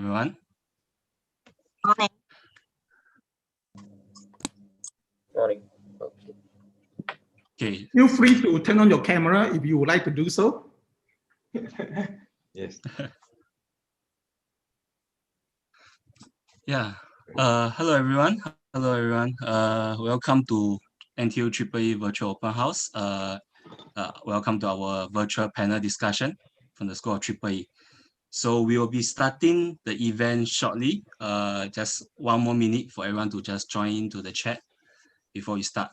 everyone. Morning. Morning. Okay. Feel free to turn on your camera if you would like to do so. Yes. Yeah. Hello everyone. Hello everyone. Welcome to NTU EEE Virtual Open House. Welcome to our virtual panel discussion from the School of EEE. So we will be starting the event shortly. Just 1 more minute for everyone to just join into the chat before we start.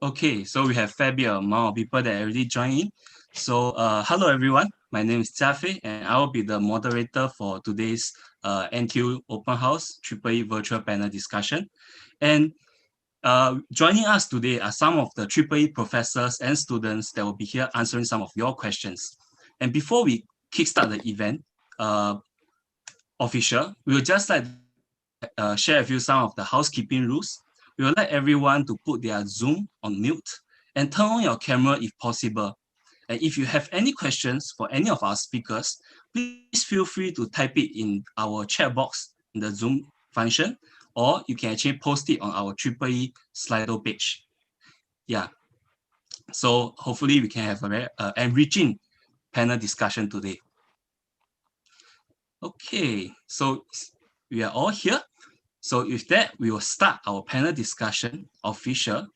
Okay, so we have fair bit amount of people that already joined in. So hello everyone, my name is Jiafei and I will be the moderator for today's NTU Open House EEE Virtual Panel Discussion. And joining us today are some of the EEE professors and students that will be here answering some of your questions. And before we kickstart the event, official, we would just like to share with you some of the housekeeping rules. We would like everyone to put their Zoom on mute and turn on your camera if possible. And if you have any questions for any of our speakers, please feel free to type it in our chat box in the Zoom function, or you can actually post it on our EEE Slido page. Yeah. So hopefully we can have a very enriching panel discussion today. Okay, so we are all here. So with that, we will start our panel discussion official.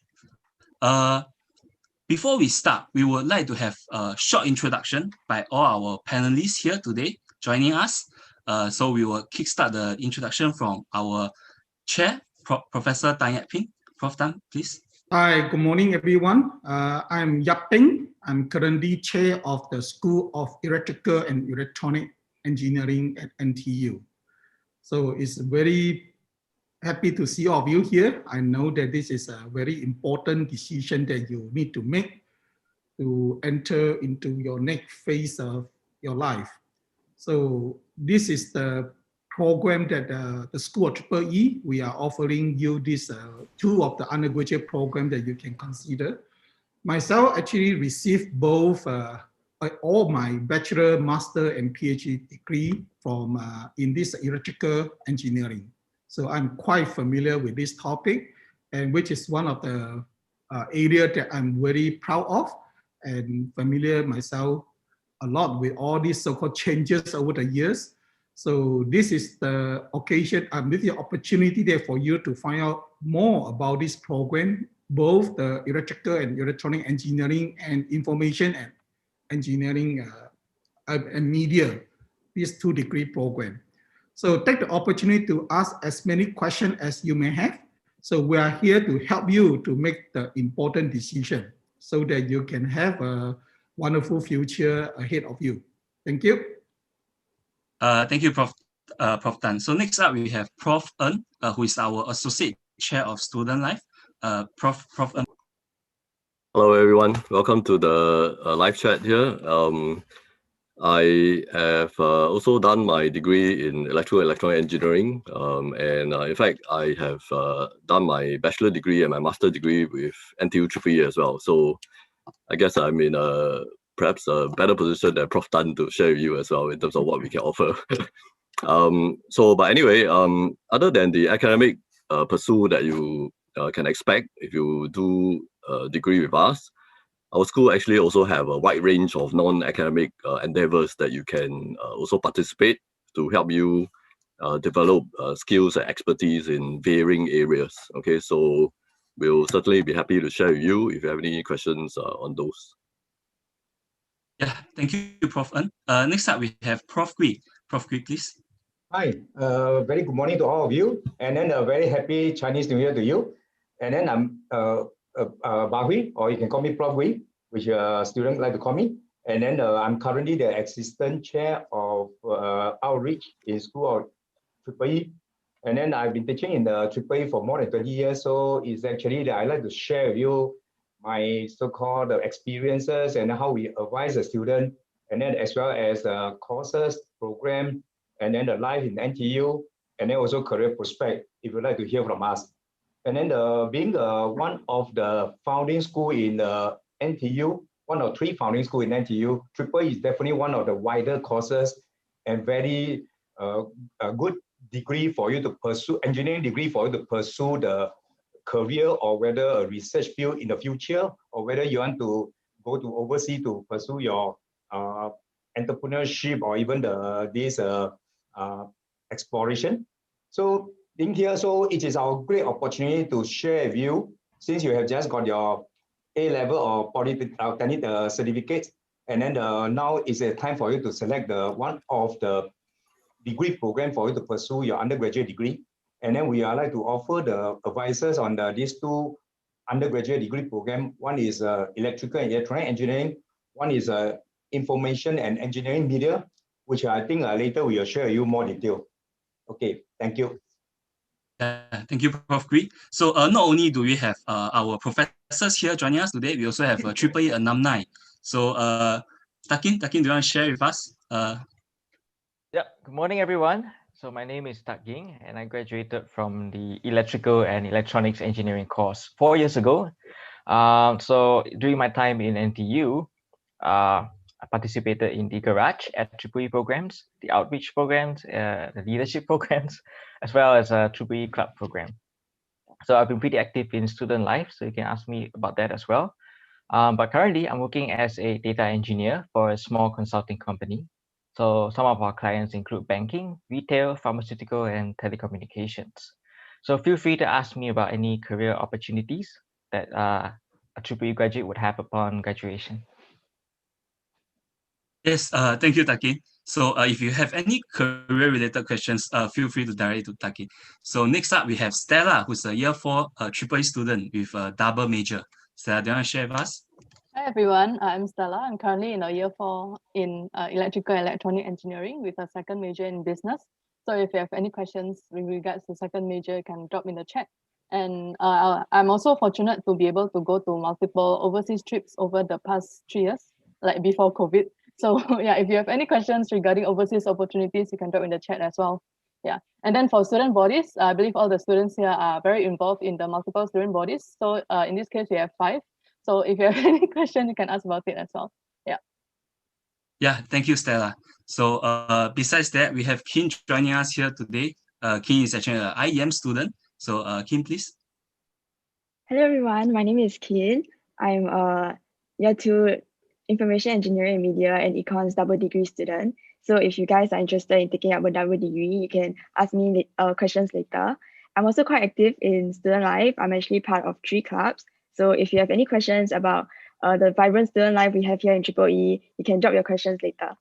Before we start, we would like to have a short introduction by all our panelists here today joining us. So we will kickstart the introduction from our chair, Professor Tan Yat Ping. Prof. Tan, please. Hi, good morning, everyone. I'm Yat Ping. I'm currently chair of the School of Electrical and Electronic Engineering at NTU. So it's very happy to see all of you here. I know that this is a very important decision that you need to make to enter into your next phase of your life. So this is the program that the School of EEE, we are offering you this two of the undergraduate program that you can consider. Myself actually received both all my bachelor, master, and PhD degree from in this electrical engineering. So I'm quite familiar with this topic, and which is one of the area that I'm very proud of and familiar myself a lot with all these so-called changes over the years. So this is the occasion, this is the opportunity there for you to find out more about this program, both the electrical and electronic engineering and information and engineering and media, these 2-degree program. So take the opportunity to ask as many questions as you may have. So we are here to help you to make the important decision so that you can have a wonderful future ahead of you. Thank you. Thank you, Prof. Tan. So next up, we have Prof. Ng, who is our Associate Chair of Student Life. Prof. Ng. Hello, everyone. Welcome to the live chat here. I have also done my degree in electrical and electronic engineering. In fact, I have done my bachelor degree and my master degree with NTU EEE as well. So I guess I'm in perhaps a better position than Prof. Tan to share with you as well in terms of what we can offer. But anyway, other than the academic pursuit that you can expect if you do a degree with us, our school actually also have a wide range of non-academic endeavors that you can also participate to help you develop skills and expertise in varying areas. Okay, so we'll certainly be happy to share with you if you have any questions on those. Yeah, thank you, Prof. Ng. Next up, we have Prof. Gui. Prof. Gui, please. Hi, very good morning to all of you, and then a very happy Chinese New Year to you. And then I'm Ba Hui, or you can call me Prof. Hui, which students like to call me. And then I'm currently the assistant chair of outreach in School of EEE. And then I've been teaching in the EEE for more than 20 years. So it's actually that I like to share with you my so-called experiences and how we advise the student, and then as well as courses, program, and then the life in NTU, and then also career prospect, if you'd like to hear from us. And then being one of the founding school in the NTU, one of 3 founding schools in NTU. EEE is definitely one of the wider courses and very a good degree for you to pursue, engineering degree for you to pursue the career or whether a research field in the future, or whether you want to go to overseas to pursue your entrepreneurship or even this exploration. So in here, so it is our great opportunity to share with you, since you have just got your A-level or polytechnic certificates, and then now is a time for you to select the one of the degree program for you to pursue your undergraduate degree. And then we are like to offer the advisors on these 2 undergraduate degree program. One is electrical and electronic engineering. One is information and engineering media, which I think later we will share with you more detail. Okay, thank you. Thank you, Prof. Gwee. So not only do we have our professors here joining us today, we also have EEE alumni. So Takin, do you want to share with us? Yeah, good morning, everyone. So my name is Tak Ging, and I graduated from the Electrical and Electronics Engineering course 4 years ago. So during my time in NTU, I participated in the Garage at EEE programs, the outreach programs, the leadership programs, as well as a EEE club program. So I've been pretty active in student life, so you can ask me about that as well. But currently, I'm working as a data engineer for a small consulting company. So some of our clients include banking, retail, pharmaceutical, and telecommunications. So feel free to ask me about any career opportunities that a EEE graduate would have upon graduation. Yes, thank you, Takin. So if you have any career-related questions, feel free to direct it to Takin. So next up, we have Stella, who's a year 4 EEE student with a double major. Stella, do you want to share with us? Hi everyone, I'm Stella. I'm currently in a year 4 in electrical and electronic engineering with a second major in business. So if you have any questions with regards to second major, you can drop in the chat. And I'm also fortunate to be able to go to multiple overseas trips over the past 3 years, like before COVID. So yeah, if you have any questions regarding overseas opportunities, you can drop in the chat as well. Yeah, and then for student bodies, I believe all the students here are very involved in the multiple student bodies. So in this case, we have 5. So if you have any question, you can ask about it as well. Yeah. Yeah, thank you, Stella. So besides that, we have Kim joining us here today. Kim is actually an IEM student. So Kim, please. Hello everyone, my name is Kim. I'm a year 2 information engineering and media and econs double degree student. So if you guys are interested in taking up a double degree, you can ask me questions later. I'm also quite active in student life. I'm actually part of 3 clubs. So if you have any questions about the vibrant student life we have here in EEE, you can drop your questions later.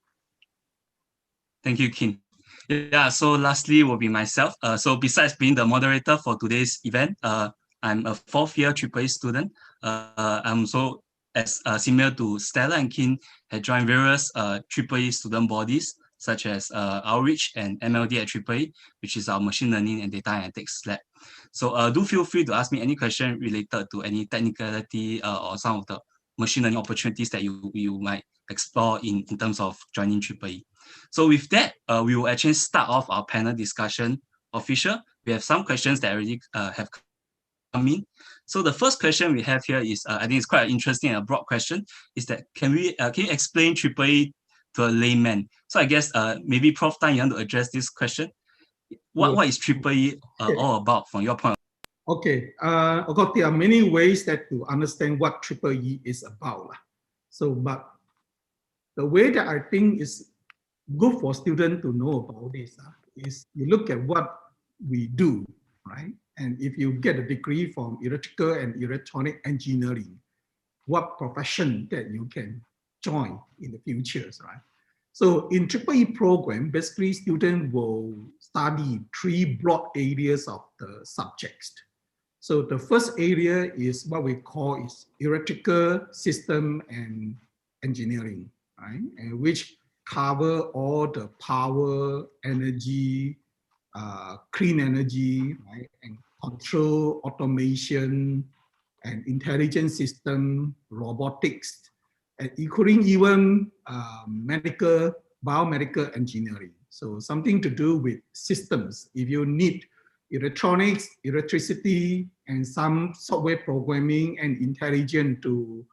Thank you, Kim. Yeah, so lastly will be myself. So besides being the moderator for today's event, I'm a 4th year EEE student. I'm also, as similar to Stella and Kim, had joined various EEE student bodies, such as Outreach and MLD at EEE, which is our machine learning and data analytics lab. So do feel free to ask me any question related to any technicality or some of the machine learning opportunities that you might explore in terms of joining EEE. So with that, we will actually start off our panel discussion official. We have some questions that already have come in. So the first question we have here is, I think it's quite an interesting and a broad question, is that can you explain EEE to a layman? So I guess maybe Prof. Tan, you want to address this question? What is EEE all about from your point of view? Okay, of course, there are many ways that to understand what EEE is about. So, but the way that I think is good for students to know about this is you look at what we do, right? And if you get a degree from electrical and electronic engineering, what profession that you can join in the future, right? So in EEE program, basically students will study 3 broad areas of the subjects. So the first area is what we call is electrical system and engineering, right? And which cover all the power, energy, clean energy, right? And control, automation, and intelligent system, robotics, and including even biomedical engineering. So something to do with systems. If you need electronics, electricity, and some software programming and intelligence to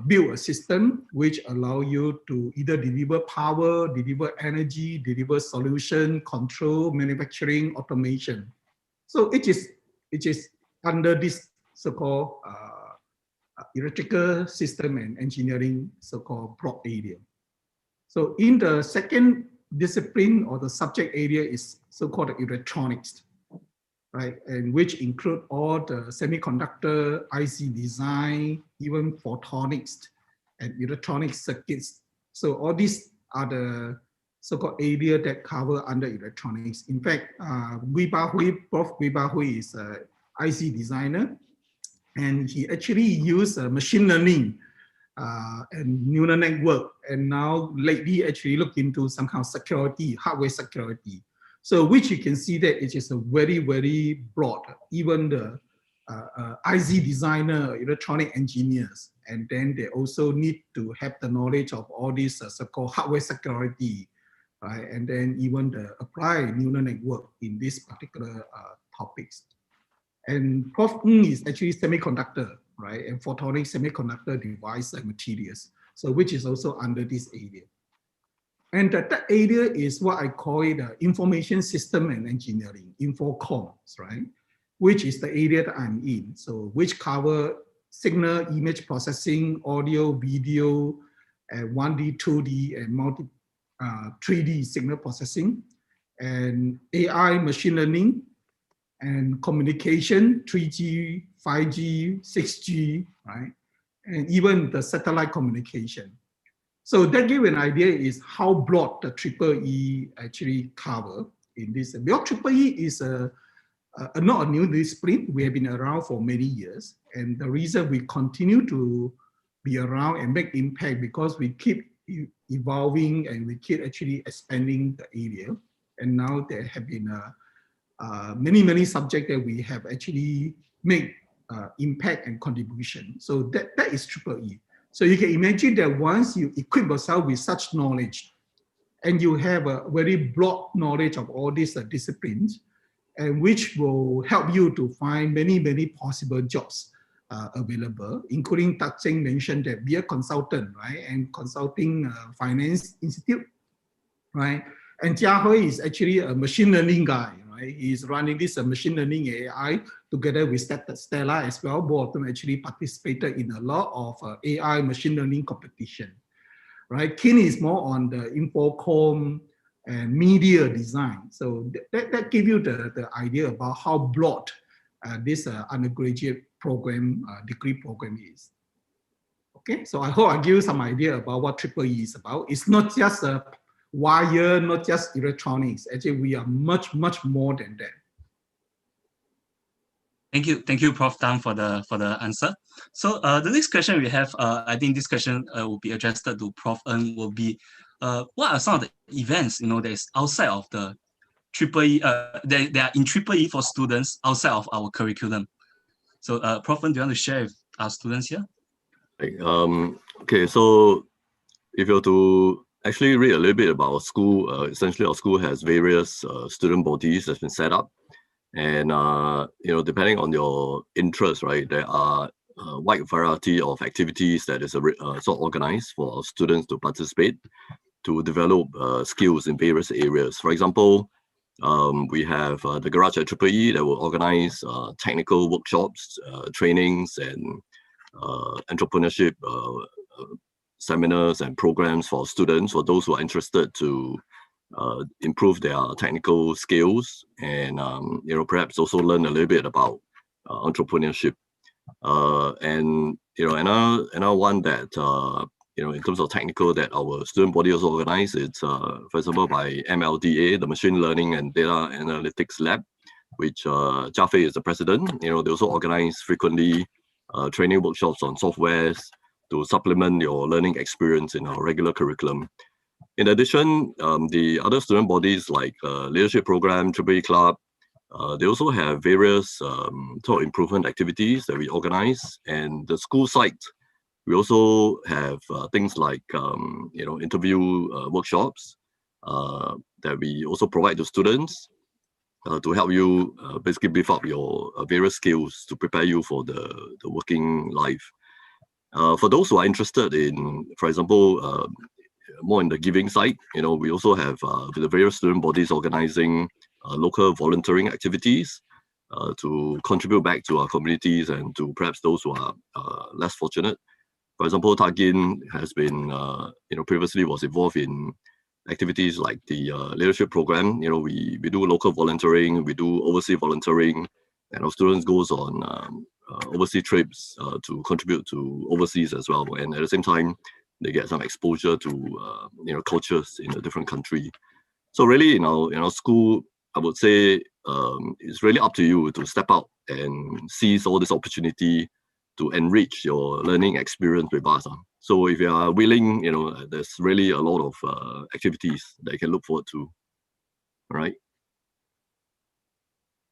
build a system which allow you to either deliver power, deliver energy, deliver solution, control, manufacturing, automation. So it is under this so-called electrical system and engineering so-called broad area. So in the second discipline or the subject area is so-called electronics, right? And which include all the semiconductor, IC design, even photonics and electronic circuits. So all these are the so-called area that cover under electronics. In fact, Prof. Guiba Hui is an IC designer, and he actually used machine learning and neural network, and now lately actually look into some kind of security, hardware security. So which you can see that it is a very, very broad, even the IC designer, electronic engineers, and then they also need to have the knowledge of all these so-called hardware security, right? And then even the applied neural network in this particular topics. And Prof. Ng is actually semiconductor, right? And photonic semiconductor device and materials. So which is also under this area. And that area is what I call it information system and engineering, infocomms, right? Which is the area that I'm in. So which cover signal, image processing, audio, video, 1D, 2D, and 3D signal processing, and AI, machine learning, and communication, 3G, 5G, 6G, right? And even the satellite communication. So that gives an idea is how broad the EEE actually cover in this. Because EEE is not a new discipline. We have been around for many years. And the reason we continue to be around and make impact because we keep evolving and we keep actually expanding the area. And now there have been many subjects that we have actually made impact and contribution. So that is EEE. So you can imagine that once you equip yourself with such knowledge and you have a very broad knowledge of all these disciplines, and which will help you to find many possible jobs available, including Tak Cheng mentioned that be a consultant, right? And consulting finance institute, right? And Jia Hui is actually a machine learning guy, right? He's running this machine learning AI together with Stella as well. Both of them actually participated in a lot of AI machine learning competition, right? Kin is more on the infocom and media design. So that gives you the idea about how broad this undergraduate program, degree program is. Okay, so I hope I give you some idea about what EEE is about. It's not just a wire, not just electronics. Actually, we are much more than that. Thank you, Prof. Tan, for the answer. So the next question we have, I think this question will be addressed to Prof. Ng, will be, what are some of the events that is outside of the EEE, they are in EEE for students outside of our curriculum? So Prof. Ng, do you want to share with our students here? Okay, so if you're to actually read a little bit about our school, essentially our school has various student bodies that's been set up. And, depending on your interest, right, there are a wide variety of activities that is sort of organized for our students to participate, to develop skills in various areas. For example, we have the Garage at EEE that will organize technical workshops, trainings, and entrepreneurship seminars and programs for students, for those who are interested to improve their technical skills and perhaps also learn a little bit about entrepreneurship. And another one that in terms of technical that our student body also organized, it's for example by MLDA, the Machine Learning and Data Analytics Lab, which Jia Fei is the president. They also organize frequently training workshops on softwares to supplement your learning experience in our regular curriculum. In addition, the other student bodies like Leadership Program, EEE Club, they also have various sort of improvement activities that we organize. And the school site, we also have things like interview workshops that we also provide to students to help you basically beef up your various skills to prepare you for the working life. For those who are interested in, for example, more in the giving side, we also have the various student bodies organizing local volunteering activities to contribute back to our communities and to perhaps those who are less fortunate. For example, Tagin has been, previously was involved in activities like the leadership program. We do local volunteering, we do overseas volunteering, and our students goes on overseas trips to contribute to overseas as well. And at the same time, they get some exposure to cultures in a different country. So really, in our school, I would say it's really up to you to step out and seize all this opportunity to enrich your learning experience with us. So if you are willing, there's really a lot of activities that you can look forward to. All right.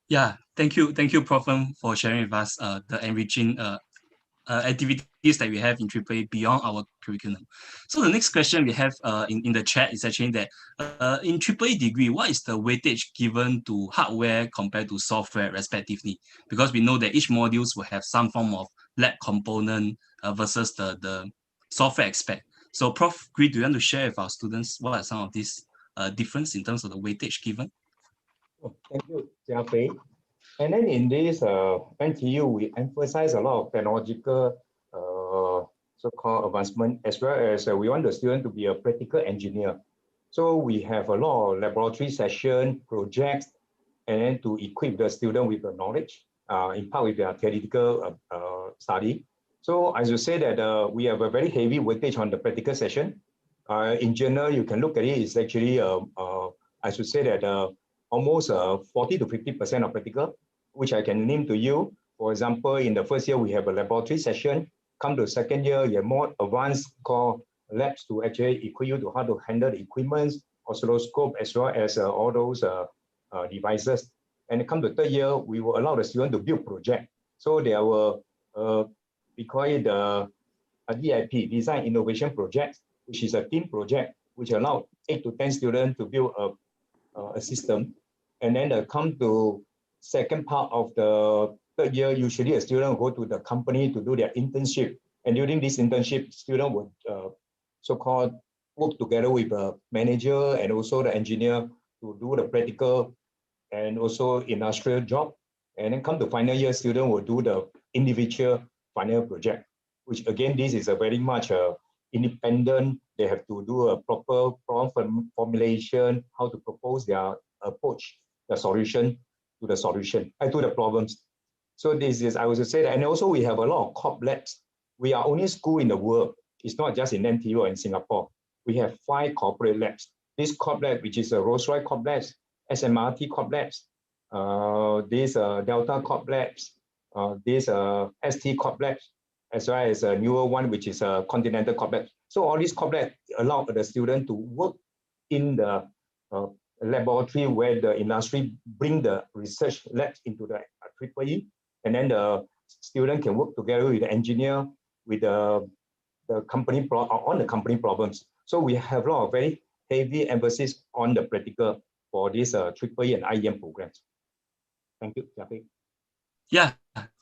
Yeah, thank you, Prof. for sharing with us the enriching activities that we have in AAA beyond our curriculum. So the next question we have in the chat is actually that in AAA degree, what is the weightage given to hardware compared to software respectively? Because we know that each modules will have some form of lab component versus the software aspect. So Prof. Gree, do you want to share with our students what are some of these difference in terms of the weightage given? Thank you, Jia Fei. And then in this NTU, we emphasize a lot of technological so-called advancement, as well as we want the student to be a practical engineer. So we have a lot of laboratory session, projects, and then to equip the student with the knowledge, in part with their theoretical study. So I should say that we have a very heavy weightage on the practical session. In general, you can look at it, it's actually, I should say that almost 40 to 50% of practical, which I can name to you. For example, in the first year, we have a laboratory session. Come to second year, you have more advanced called labs to actually equip you to how to handle the equipment, oscilloscope, as well as all those devices. And come to third year, we will allow the student to build project. So there were, we call it a DIP, Design Innovation Project, which is a team project, which allowed 8 to 10 students to build a system. And then come to second part of the third year, usually a student will go to the company to do their internship. And during this internship, student would so-called work together with a manager and also the engineer to do the practical and also industrial job. And then come to final year, student will do the individual final project, which again, this is a very much independent. They have to do a proper problem formulation, how to propose their approach, the solution to the solution, to the problems. So this is, I would say that, and also we have a lot of corp labs. We are only school in the world. It's not just in NTU or in Singapore. We have 5 corporate labs. This corp lab, which is a Rolls-Royce corp labs, SMRT corp labs, this Delta corp labs, this ST corp labs, as well as a newer one, which is a Continental corp lab. So all these corp labs allow the student to work in the laboratory where the industry bring the research labs into the EEE, and then the student can work together with the engineer, with the company on the company problems. So we have a lot of very heavy emphasis on the practical for this EEE and IEM programs. Thank you, Jia. Yeah,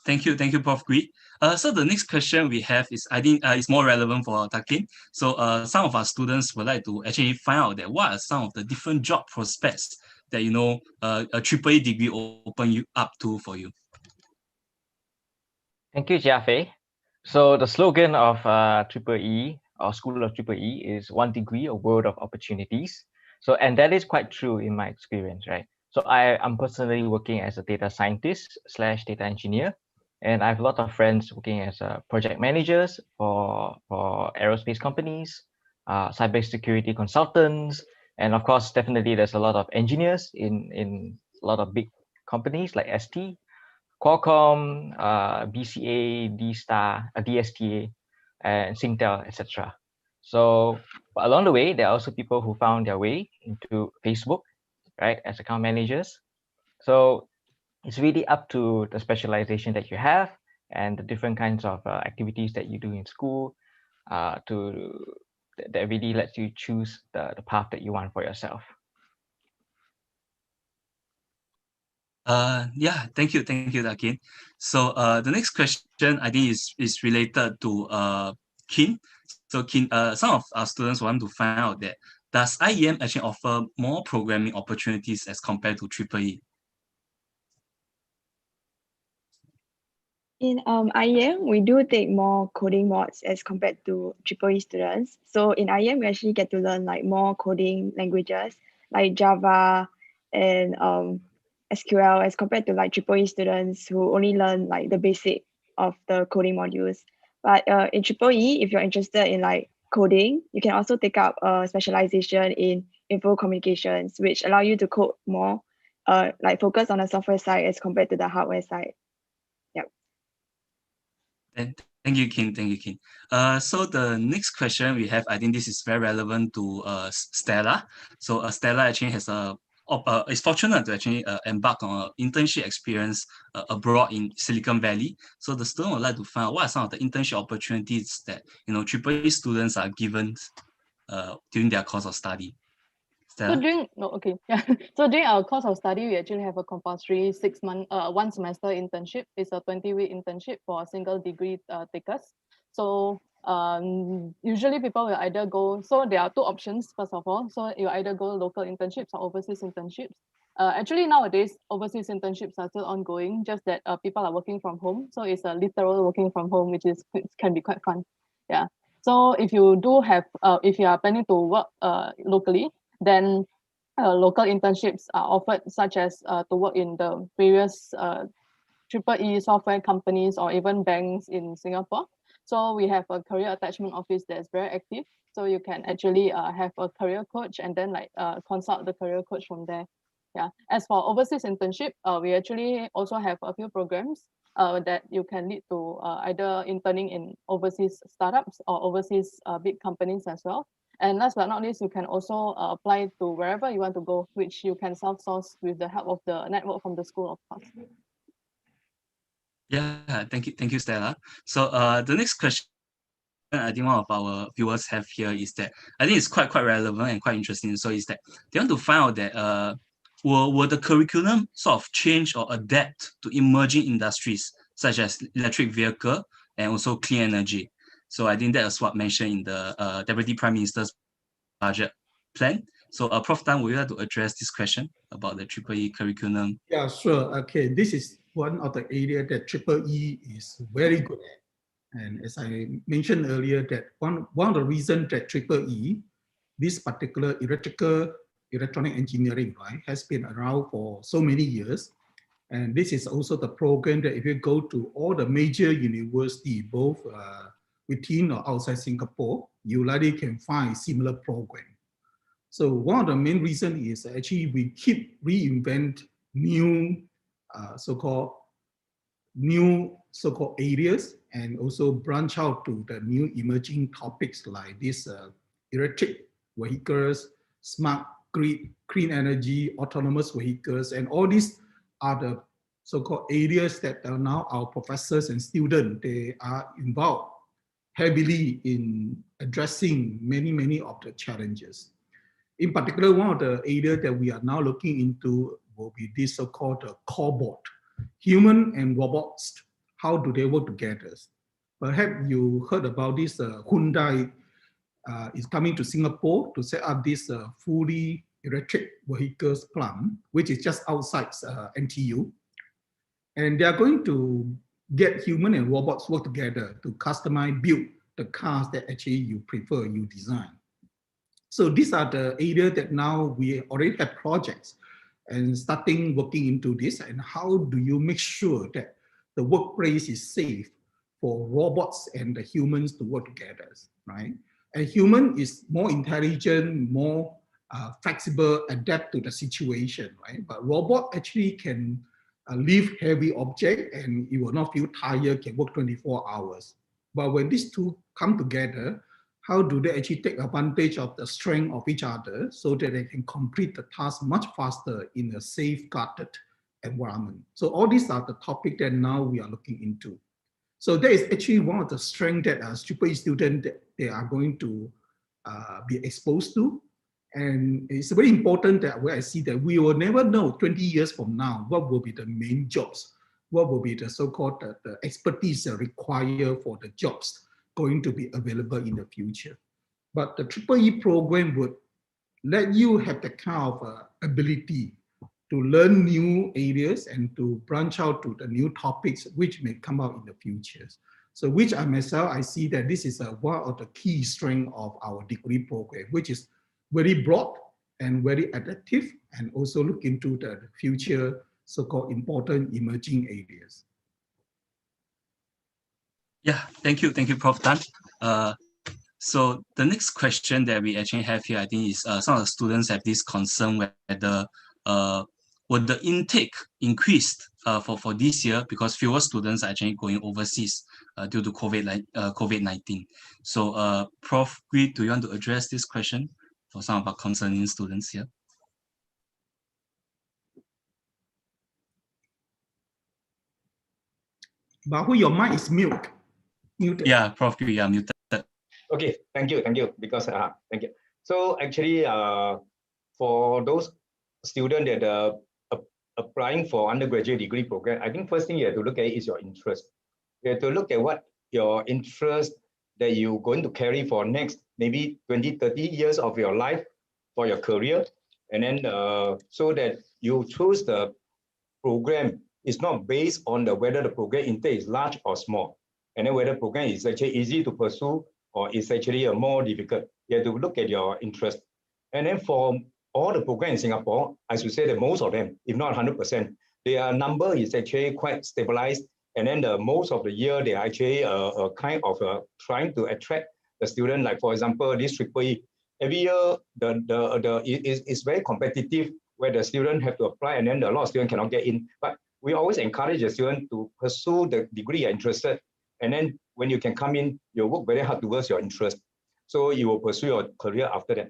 thank you, Prof. Gree. So the next question we have is, I think is more relevant for Takin. So some of our students would like to actually find out that what are some of the different job prospects that a AAA degree open you up to for you. Thank you, Jia Fei. So the slogan of EEE, or School of EEE, is 1 degree, a world of opportunities. So, and that is quite true in my experience, right? So I'm personally working as a data scientist / data engineer, and I have a lot of friends working as project managers for aerospace companies, cybersecurity consultants, and of course, definitely there's a lot of engineers in a lot of big companies like ST, Qualcomm, BCA, D-Star, DSTA, and Singtel, etc. So along the way, there are also people who found their way into Facebook, right, as account managers. So it's really up to the specialization that you have and the different kinds of activities that you do in school that really lets you choose the path that you want for yourself. Yeah, thank you, Dakin. So the next question I think is related to Kin. So Kin, some of our students want to find out that does IEM actually offer more programming opportunities as compared to EEE? In IEM, we do take more coding mods as compared to EEE students. So in IEM, we actually get to learn like more coding languages like Java and SQL as compared to like EEE students who only learn like the basic of the coding modules. But in EEE, if you're interested in like coding, you can also take up a specialization in info communications, which allow you to code more, like focus on the software side as compared to the hardware side. And thank you, Kin. So the next question we have, I think this is very relevant to Stella. So Stella actually has is fortunate to actually embark on an internship experience abroad in Silicon Valley. So the student would like to find out what are some of the internship opportunities that EEE students are given during their course of study. So Stella? So during our course of study, we actually have a compulsory 6-month, 1 semester internship. It's a 20-week internship for single degree takers. So usually people will either go, so there are 2 options, first of all. So you either go local internships or overseas internships. Actually, nowadays, overseas internships are still ongoing, just that people are working from home. So it's a literal working from home, which can be quite fun. Yeah. So if you do have, if you are planning to work locally, then local internships are offered, such as to work in the various EEE software companies or even banks in Singapore. So we have a career attachment office that's very active. So you can actually have a career coach and then like consult the career coach from there. Yeah. As for overseas internship, we actually also have a few programs that you can lead to either interning in overseas startups or overseas big companies as well. And last but not least, you can also apply to wherever you want to go, which you can self-source with the help of the network from the school, of course. Yeah, thank you, Stella. So the next question I think one of our viewers have here is that I think it's quite relevant and quite interesting. So is that they want to find out that will the curriculum sort of change or adapt to emerging industries such as electric vehicle and also clean energy. So I think that is what mentioned in the Deputy Prime Minister's budget plan. So Prof. Tan, would you like to address this question about the EEE curriculum? Yeah, sure. Okay, this is one of the areas that EEE is very good at. And as I mentioned earlier, that one of the reasons that EEE, this particular electronic engineering, right, has been around for so many years. And this is also the program that if you go to all the major universities, both within or outside Singapore, you likely can find similar program. So one of the main reasons is actually we keep reinvent new so-called areas and also branch out to the new emerging topics like this electric vehicles, smart grid, clean energy, autonomous vehicles, and all these are the so-called areas that are now our professors and students, they are involved heavily in addressing many of the challenges. In particular, one of the areas that we are now looking into will be this so-called cobot. Human and robots, how do they work together? Perhaps you heard about this Hyundai is coming to Singapore to set up this fully electric vehicles plant, which is just outside NTU. And they are going to get human and robots work together to customize, build the cars that actually you prefer, you design. So these are the areas that now we already have projects and starting working into this, and how do you make sure that the workplace is safe for robots and the humans to work together, right? A human is more intelligent, more flexible, adapt to the situation, right? But robot actually can lift heavy object and it will not feel tired, can work 24 hours. But when these two come together, how do they actually take advantage of the strength of each other so that they can complete the task much faster in a safeguarded environment? So all these are the topics that now we are looking into. So that is actually one of the strengths that as EEE students, they are going to be exposed to. And it's very important that where I see that we will never know 20 years from now what will be the main jobs, what will be the so-called the expertise required for the jobs going to be available in the future. But the EEE program would let you have the kind of ability to learn new areas and to branch out to the new topics which may come out in the future. So which I myself, I see that this is one of the key strengths of our degree program, which is very broad and very adaptive, and also look into the future so-called important emerging areas. Yeah, thank you, Prof. Tan. So the next question that we actually have here, I think, is some of the students have this concern whether would the intake increased for this year because fewer students are actually going overseas due to COVID-19. So Prof. Gui, do you want to address this question for some of our concerning students here? Bahu, your mic is muted. Yeah, Prof. Gui, you are muted. Okay, thank you. Because thank you. So actually, for those students that are applying for undergraduate degree program, I think first thing you have to look at is your interest. You have to look at what your interest that you're going to carry for next maybe 20, 30 years of your life for your career. And then so that you choose the program is not based on whether the program intake is large or small. And then whether the program is actually easy to pursue or is actually more difficult. You have to look at your interest. And then for all the programs in Singapore, I should say that most of them, if not 100%, their number is actually quite stabilized. And then most of the year, they are actually kind of trying to attract the student. Like for example, this EEE, every year it's very competitive where the student have to apply and then a lot of students cannot get in. But we always encourage the student to pursue the degree you're interested. And then when you can come in, you work very hard towards your interest. So you will pursue your career after that.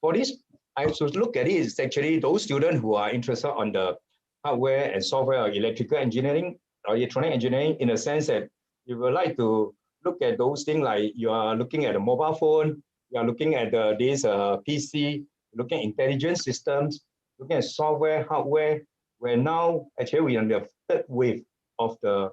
For this, I should look at it is actually those students who are interested on the hardware and software or electrical engineering or electronic engineering, in a sense that you would like to look at those things like you are looking at a mobile phone, you are looking at this PC, looking at intelligence systems, looking at software, hardware, where now actually we are in the third wave of the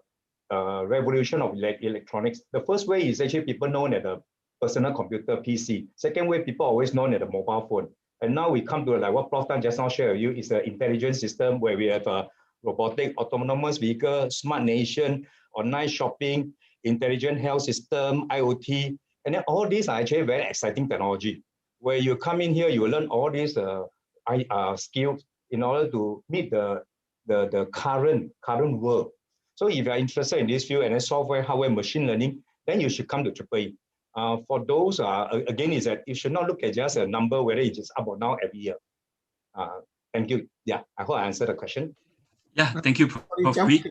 revolution of electronics. The first way is actually people known as the personal computer PC. Second way, people always known as the mobile phone. And now we come to like what Prof. Tan just now shared with you is the intelligence system where we have a robotic, autonomous vehicle, smart nation, online shopping, intelligent health system, IoT. And then all these are actually very exciting technology. Where you come in here, you learn all these skills in order to meet the current world. So if you're interested in this field and then software, hardware, machine learning, then you should come to EEE. For those, again, is that you should not look at just a number, whether it is up or down every year. Thank you. Yeah, I hope I answered the question. Yeah, thank you, Prof. Gui.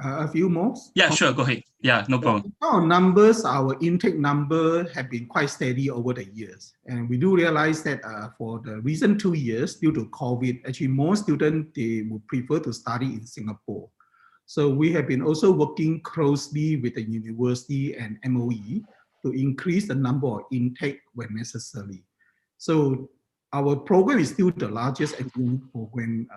A few more? Yeah, sure, go ahead. Yeah, no problem. Our numbers, our intake number have been quite steady over the years. And we do realize that for the recent 2 years, due to COVID, actually more students, they would prefer to study in Singapore. So we have been also working closely with the university and MOE to increase the number of intake when necessary. So our program is still the largest engineering program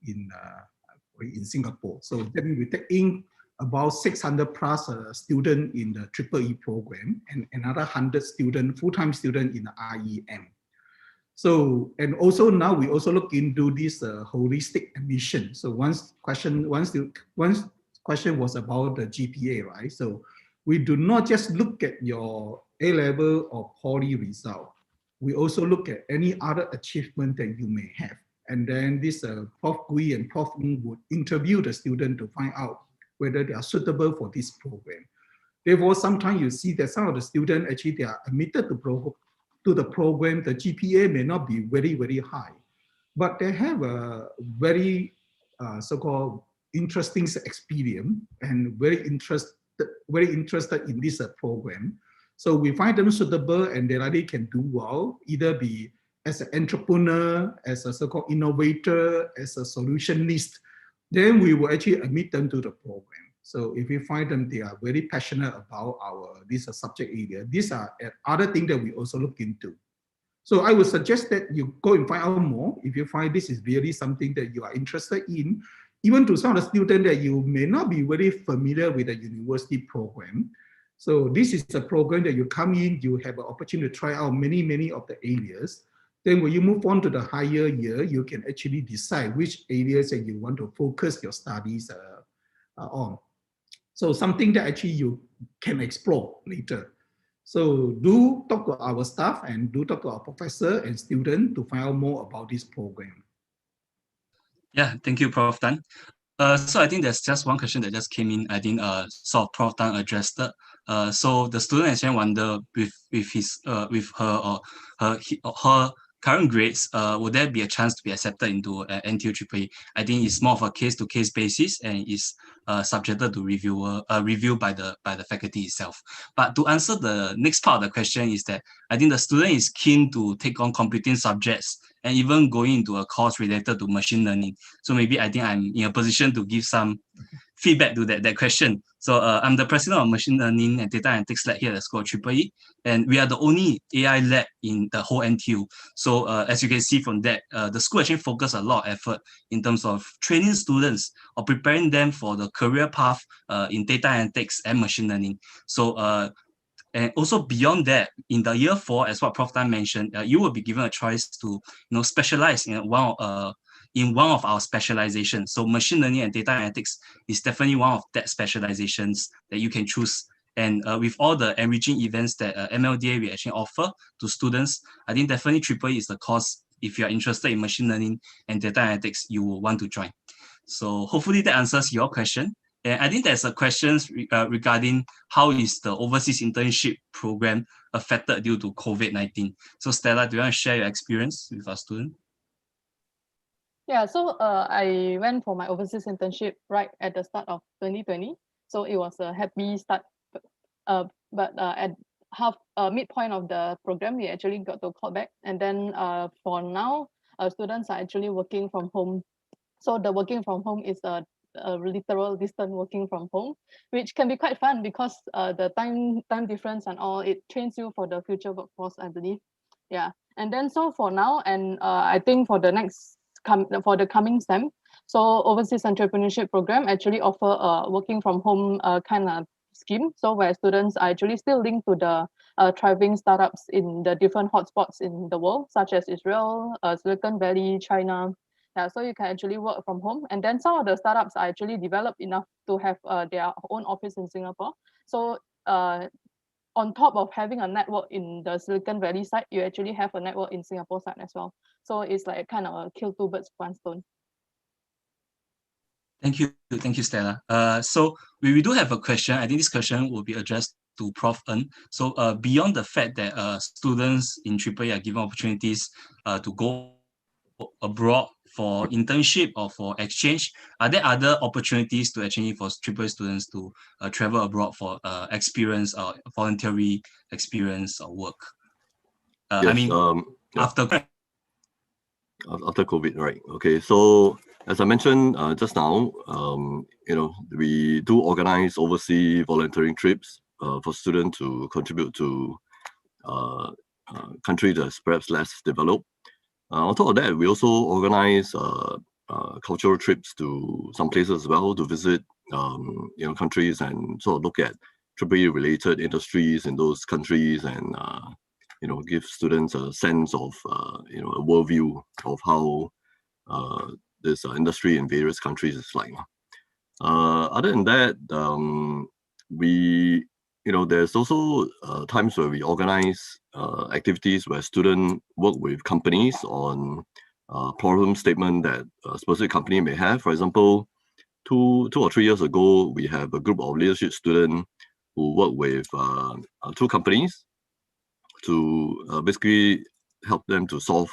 in Singapore. So then we take in about 600 plus students in the EEE program and another 100 students, full-time students in the IEM. So, and also now we also look into this holistic admission. So one question was about the GPA, right? So we do not just look at your A-level or poly result. We also look at any other achievement that you may have. And then this Prof. Gui and Prof. Ng would interview the student to find out whether they are suitable for this program. Therefore, sometimes you see that some of the students actually they are admitted to the program, the GPA may not be very, very high, but they have a very so-called interesting experience and very interested in this program. So we find them suitable and they really can do well, either be as an entrepreneur, as a so-called innovator, as a solutionist, then we will actually admit them to the program. So if we find them, they are very passionate about this subject area. These are other things that we also look into. So I would suggest that you go and find out more. If you find this is really something that you are interested in, even to some of the students that you may not be very familiar with the university program. So this is a program that you come in, you have an opportunity to try out many of the areas. Then when you move on to the higher year, you can actually decide which areas that you want to focus your studies on. So something that actually you can explore later. So do talk to our staff and do talk to our professor and student to find out more about this program. Yeah, thank you, Prof. Tan. So I think there's just one question that just came in. I think sort of Prof. Tan addressed it. So the student actually wonder with her or her current grades, would there be a chance to be accepted into NTU EEE? I think it's more of a case-to-case basis and is subjected to review by the faculty itself. But to answer the next part of the question is that I think the student is keen to take on computing subjects and even going into a course related to machine learning. So maybe I think I'm in a position to give some feedback to that question. So I'm the president of machine learning and data analytics lab here at the School of EEE, and we are the only AI lab in the whole NTU. So as you can see from that, the school actually focus a lot of effort in terms of training students or preparing them for the career path in data analytics and machine learning. So and also beyond that, in the year 4, as what Prof. Tan mentioned, you will be given a choice to specialize in one of our specializations. So machine learning and data analytics is definitely one of that specializations that you can choose. And with all the enriching events that MLDA will actually offer to students, I think definitely EEE is the course. If you are interested in machine learning and data analytics, you will want to join. So hopefully that answers your question. And I think there's a question regarding how is the overseas internship program affected due to COVID-19. So Stella, do you want to share your experience with our student? Yeah, so I went for my overseas internship right at the start of 2020. So it was a happy start. But at midpoint of the program, we actually got to call back. And then for now, students are actually working from home. So the working from home is a literal distant working from home, which can be quite fun because the time difference and all, it trains you for the future workforce, I believe. Yeah, and then so for now, and I think for the coming SEM, so overseas entrepreneurship program actually offer a working from home kind of scheme. So where students are actually still linked to the thriving startups in the different hotspots in the world, such as Israel, Silicon Valley, China. Yeah, so you can actually work from home. And then some of the startups are actually developed enough to have their own office in Singapore. So on top of having a network in the Silicon Valley side, you actually have a network in Singapore side as well. So it's like kind of a kill two birds with one stone. Thank you, Stella. So we do have a question. I think this question will be addressed to Prof. Ng. So beyond the fact that students in EEE are given opportunities to go abroad for internship or for exchange, are there other opportunities to actually for EEE students to travel abroad for experience or voluntary experience or work? Yes, I mean, yeah. After COVID, right? Okay, so as I mentioned just now, we do organize overseas volunteering trips for students to contribute to countries that's perhaps less developed. On top of that, we also organize cultural trips to some places as well to visit, countries and sort of look at EEE-related industries in those countries and give students a sense of a worldview of how this industry in various countries is like. Other than that, there's also times where we organize activities where students work with companies on problem statement that a specific company may have. For example, two or 3 years ago, we have a group of leadership students who work with 2 companies to basically help them to solve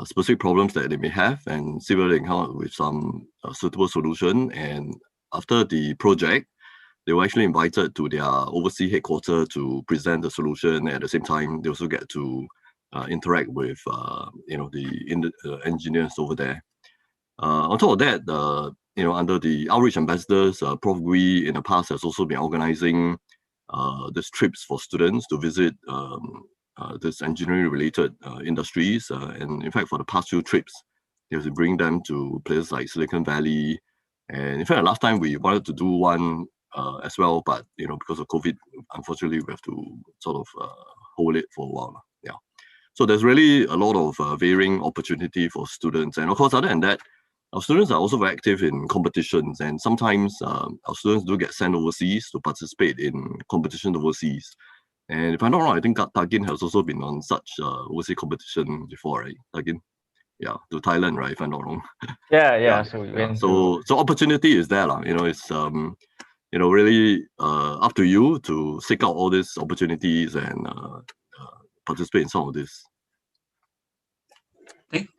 specific problems that they may have and see whether they can come up with some suitable solution. And after the project, they were actually invited to their overseas headquarters to present the solution. At the same time, they also get to interact with the engineers over there. On top of that, under the outreach ambassadors, Prof. Gui in the past has also been organizing these trips for students to visit this engineering-related industries. And in fact, for the past few trips, they have to bring them to places like Silicon Valley. And in fact, last time we wanted to do one as well, but because of COVID, unfortunately, we have to sort of hold it for a while. Yeah. So there's really a lot of varying opportunity for students. And of course, other than that, our students are also very active in competitions, and sometimes our students do get sent overseas to participate in competitions overseas. And if I'm not wrong, I think Tagin has also been on such overseas competition before, right? Tagin? Yeah, to Thailand, right? If I'm not wrong. Yeah. So we went so opportunity is there, it's really up to you to seek out all these opportunities and participate in some of this.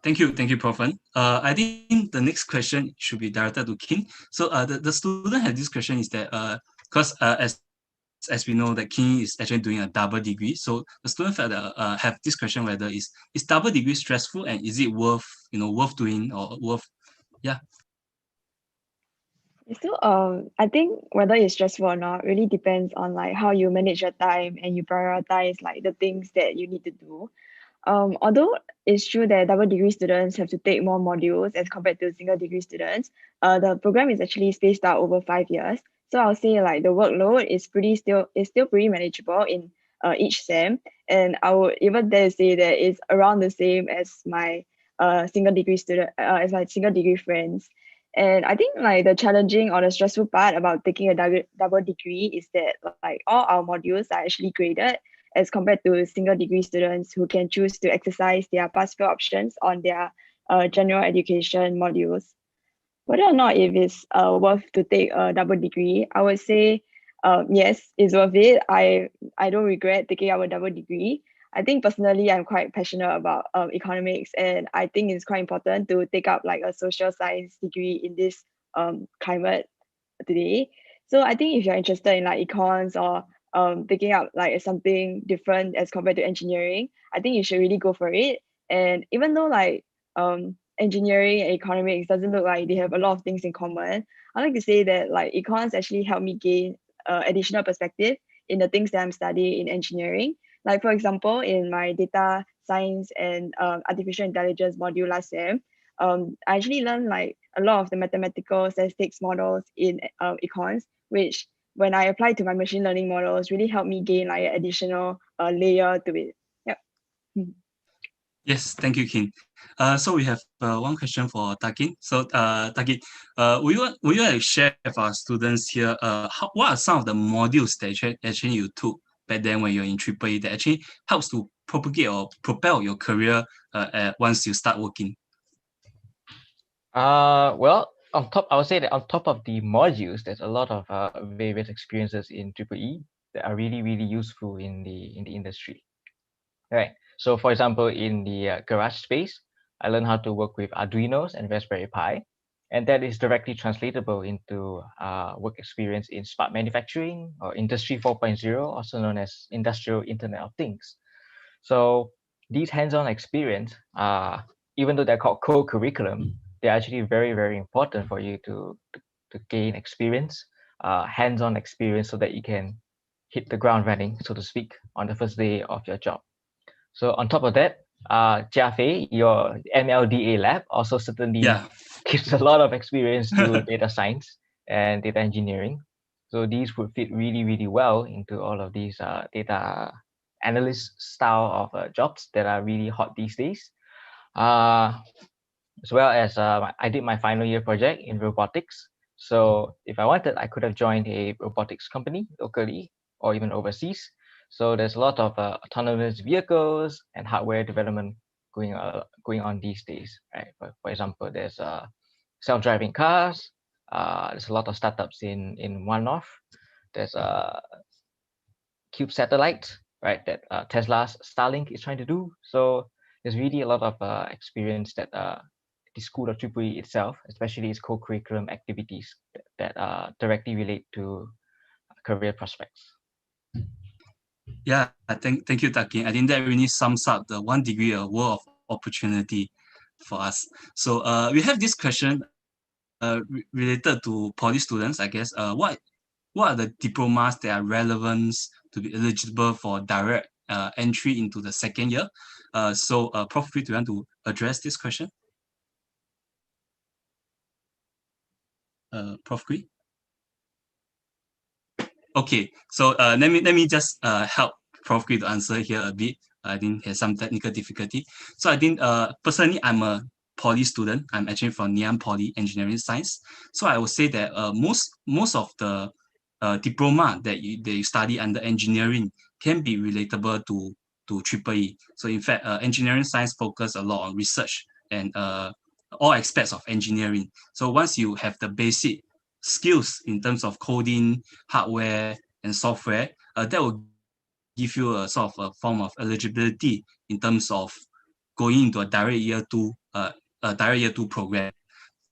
Thank you, Prof. I think the next question should be directed to Kin. So the student had this question is that because as we know that Kin is actually doing a double degree, so the student felt that have this question whether is double degree stressful and is it worth doing or worth So I think whether it's stressful or not really depends on like how you manage your time and you prioritize like the things that you need to do. Although it's true that double degree students have to take more modules as compared to single degree students, the program is actually spaced out over 5 years. So I'll say like the workload is still pretty manageable in each sem, and I would even dare to say that it's around the same as my single degree friends. And I think like the challenging or the stressful part about taking a double degree is that like all our modules are actually graded as compared to single degree students who can choose to exercise their pass-fail options on their general education modules. Whether or not if it's worth to take a double degree, I would say yes, it's worth it. I don't regret taking our double degree. I think personally, I'm quite passionate about economics, and I think it's quite important to take up like a social science degree in this climate today. So I think if you're interested in like econs or taking up like something different as compared to engineering, I think you should really go for it. And even though like engineering and economics doesn't look like they have a lot of things in common, I like to say that like econs actually help me gain additional perspective in the things that I'm studying in engineering. Like for example, in my data science and artificial intelligence module last sem, I actually learned like a lot of the mathematical statistics models in econs, which when I apply to my machine learning models really helped me gain like an additional layer to it. Yep. Yes, thank you, Kin. So we have one question for Takin. So Takin, will you share with our students here what are some of the modules that actually you took back then when you're in EEE that actually helps to propagate or propel your career once you start working? Well, I would say that on top of the modules, there's a lot of various experiences in EEE that are really, really useful in the industry. Right. So, for example, in the garage space, I learned how to work with Arduinos and Raspberry Pi, and that is directly translatable into work experience in smart manufacturing or Industry 4.0, also known as Industrial Internet of Things. So these hands-on experience, even though they're called co-curriculum, they're actually very, very important for you to gain experience, hands-on experience, so that you can hit the ground running, so to speak, on the first day of your job. So on top of that, Jia Fei, your MLDA lab also certainly gives a lot of experience to data science and data engineering. So these would fit really, really well into all of these data analyst style of jobs that are really hot these days. As well as I did my final year project in robotics. So if I wanted, I could have joined a robotics company locally or even overseas. So there's a lot of autonomous vehicles and hardware development going on these days, right? For example, there's self-driving cars. There's a lot of startups in One North. There's Cube Satellite, right? That Tesla's Starlink is trying to do. So there's really a lot of experience that the School of EEE itself, especially its co-curriculum activities that directly relate to career prospects. Yeah, thank you, Takin. I think that really sums up the 1 degree world of opportunity for us. So we have this question related to poly students, I guess. What are the diplomas that are relevant to be eligible for direct entry into the second year. So Prof. Kui, do you want to address this question? Prof. Kui? Okay, so let me just help Prof. Kui to answer here a bit. I think he has some technical difficulty. So I think personally, I'm a Poly student. I'm actually from Ngee Ann Poly Engineering Science. So I would say that most of the diploma that you study under engineering can be relatable to EEE. So in fact, engineering science focus a lot on research and all aspects of engineering. So once you have the basic skills in terms of coding, hardware, and software, that will give you a sort of a form of eligibility in terms of going into a direct year two program.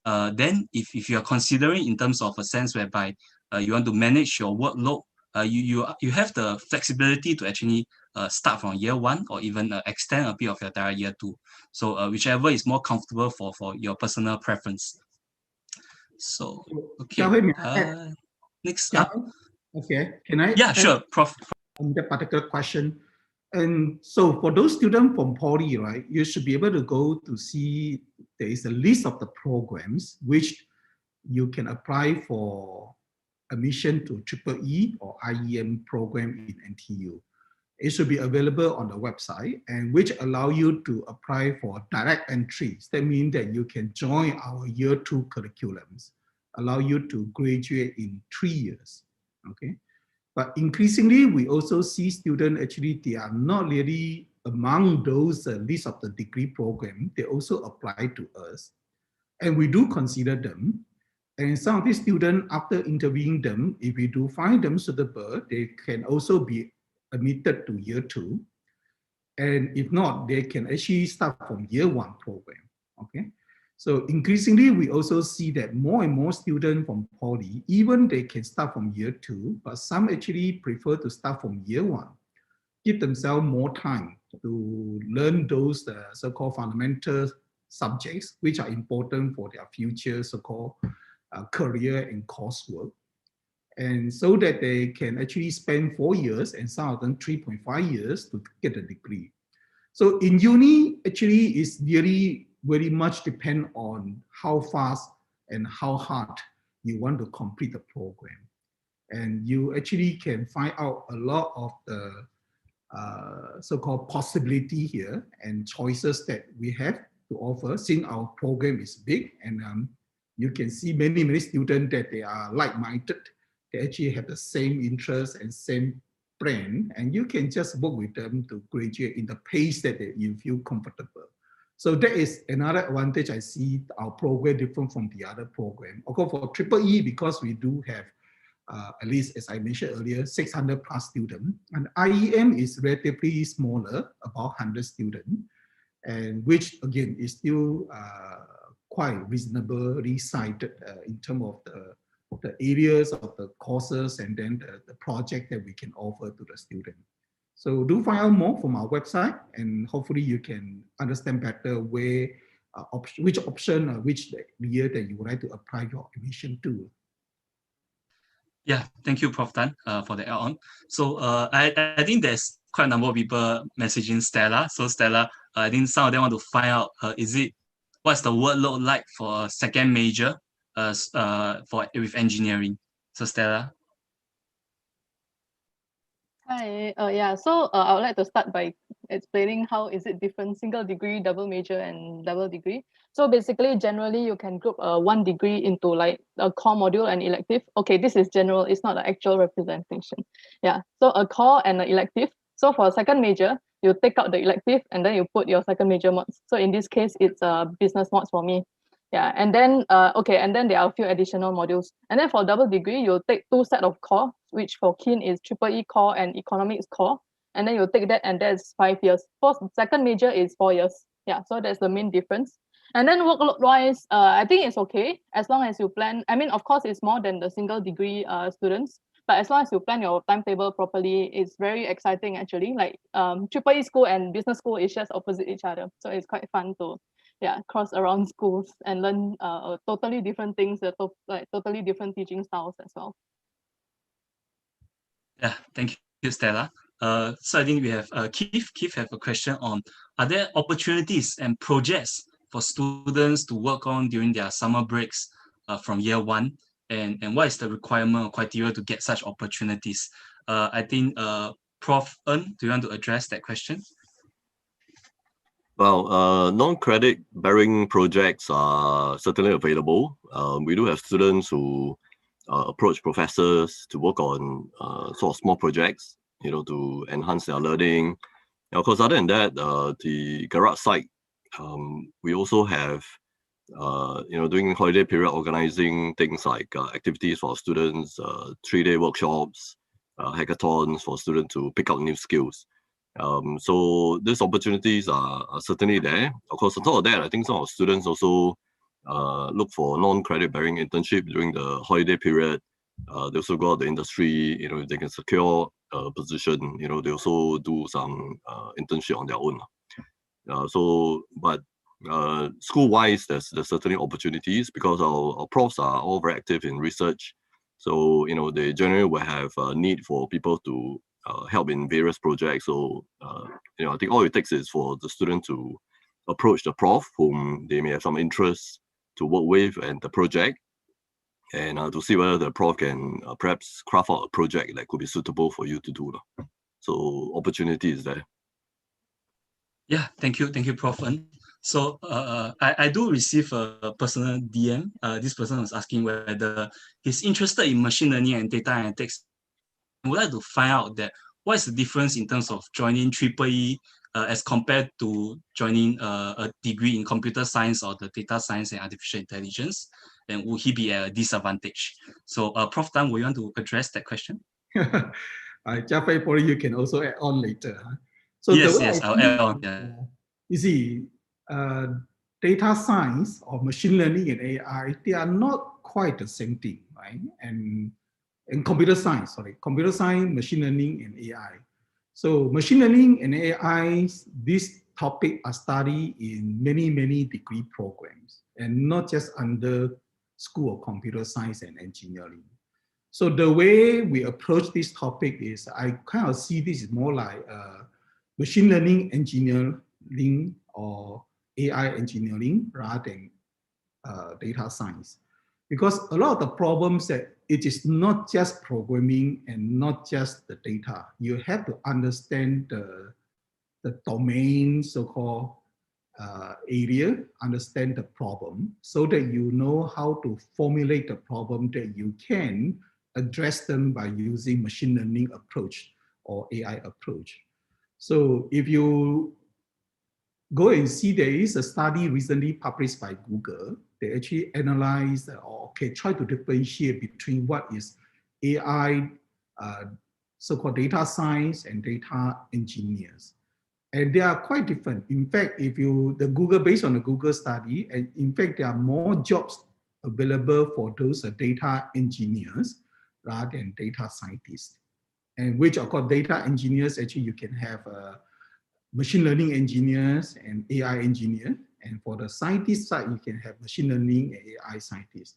Then if you are considering in terms of a sense whereby you want to manage your workload, you have the flexibility to actually start from year one or even extend a bit of your direct year two. So whichever is more comfortable for your personal preference. So okay. Next up. Okay, can I? Yeah, sure, Prof. On that particular question. And so for those students from Poly, right, you should be able to go to see there is a list of the programs which you can apply for admission to EEE or IEM program in NTU. It should be available on the website and which allow you to apply for direct entries. That means that you can join our year two curriculums, allow you to graduate in 3 years, okay? But increasingly, we also see students actually, they are not really among those list of the degree program. They also apply to us. And we do consider them. And some of these students, after interviewing them, if we do find them suitable, they can also be admitted to year two. And if not, they can actually start from year one program, okay? So increasingly, we also see that more and more students from Poly, even they can start from year two, but some actually prefer to start from year one, give themselves more time to learn those so-called fundamental subjects, which are important for their future so-called career and coursework. And so that they can actually spend 4 years and some of them 3.5 years to get a degree. So in uni, actually, it's really very much depend on how fast and how hard you want to complete the program. And you actually can find out a lot of the so-called possibility here and choices that we have to offer, since our program is big and you can see many students that they are like-minded. They actually have the same interest and same plan, and you can just work with them to graduate in the pace that you feel comfortable. So that is another advantage I see our program different from the other program. Of course, for EEE, because we do have at least, as I mentioned earlier, 600 plus students, and IEM is relatively smaller, about 100 students, and which again is still quite reasonably cited in terms of the areas of the courses and then the project that we can offer to the student. So do find out more from our website, and hopefully you can understand better where, which option or which year that you would like to apply your admission to. Yeah, thank you, Prof. Tan, for the add-on. So I think there's quite a number of people messaging Stella. So Stella, I think some of them want to find out, what's the workload like for a second major with engineering? So Stella. Hi, yeah, so I would like to start by explaining how is it different, single degree, double major, and double degree. So basically, generally, you can group one degree into like a core module and elective. Okay, this is general, it's not an actual representation. Yeah, so a core and an elective. So for a second major, you take out the elective and then you put your second major mods. So in this case, it's business mods for me. Yeah, and then okay, and then there are a few additional modules. And then for double degree, you'll take 2 set of core, which for Keen is EEE core and economics core. And then you take that, and that's 5 years. For second major is 4 years. Yeah, so that's the main difference. And then workload wise, I think it's okay as long as you plan. I mean, of course, it's more than the single degree students, but as long as you plan your timetable properly, it's very exciting actually. Like EEE school and business school is just opposite each other, so it's quite fun to cross around schools and learn totally different things, like totally different teaching styles as well. Yeah, thank you, Stella. So I think we have Keith. Keith have a question on, are there opportunities and projects for students to work on during their summer breaks from year one? And what is the requirement or criteria to get such opportunities? I think Prof. Ng, do you want to address that question? Well, non-credit bearing projects are certainly available. We do have students who approach professors to work on sort of small projects, to enhance their learning. And of course, other than that, the garage site, we also have, during holiday period, organizing things like activities for students, 3-day workshops, hackathons for students to pick up new skills. So these opportunities are certainly there. Of course, on top of that, I think some of our students also look for non-credit bearing internship during the holiday period. They also go out the industry, if they can secure a position, they also do some internship on their own. But school-wise, there's certainly opportunities because our profs are all very active in research. So, they generally will have a need for people to help in various projects. So, I think all it takes is for the student to approach the prof whom they may have some interest to work with and the project, and to see whether the prof can perhaps craft out a project that could be suitable for you to do. So opportunity is there. Yeah, thank you, Prof. Ng. So I do receive a personal DM. This person was asking whether he's interested in machine learning and data analytics. I would like to find out that what is the difference in terms of joining EEE as compared to joining a degree in computer science or the data science and artificial intelligence, and will he be at a disadvantage? So Prof. Tan, will you want to address that question? Jaffe, probably you can also add on later. So yes, I'll add on. Yeah. You see, data science or machine learning and AI, they are not quite the same thing, right? And computer science, machine learning and AI. So machine learning and AI, this topic are studied in many, many degree programs and not just under School of Computer Science and Engineering. So the way we approach this topic is, I kind of see this more like machine learning engineering or AI engineering rather than data science. Because a lot of the problems that it is not just programming and not just the data. You have to understand the domain, so-called area, understand the problem so that you know how to formulate the problem that you can address them by using machine learning approach or AI approach. So if you go and see, there is a study recently published by Google. They actually analyze or try to differentiate between what is AI, so-called data science and data engineers. And they are quite different. In fact, based on the Google study, and in fact, there are more jobs available for those data engineers rather than data scientists. And which, of course, data engineers, actually, you can have machine learning engineers and AI engineer. And for the scientist side, you can have machine learning and AI scientists.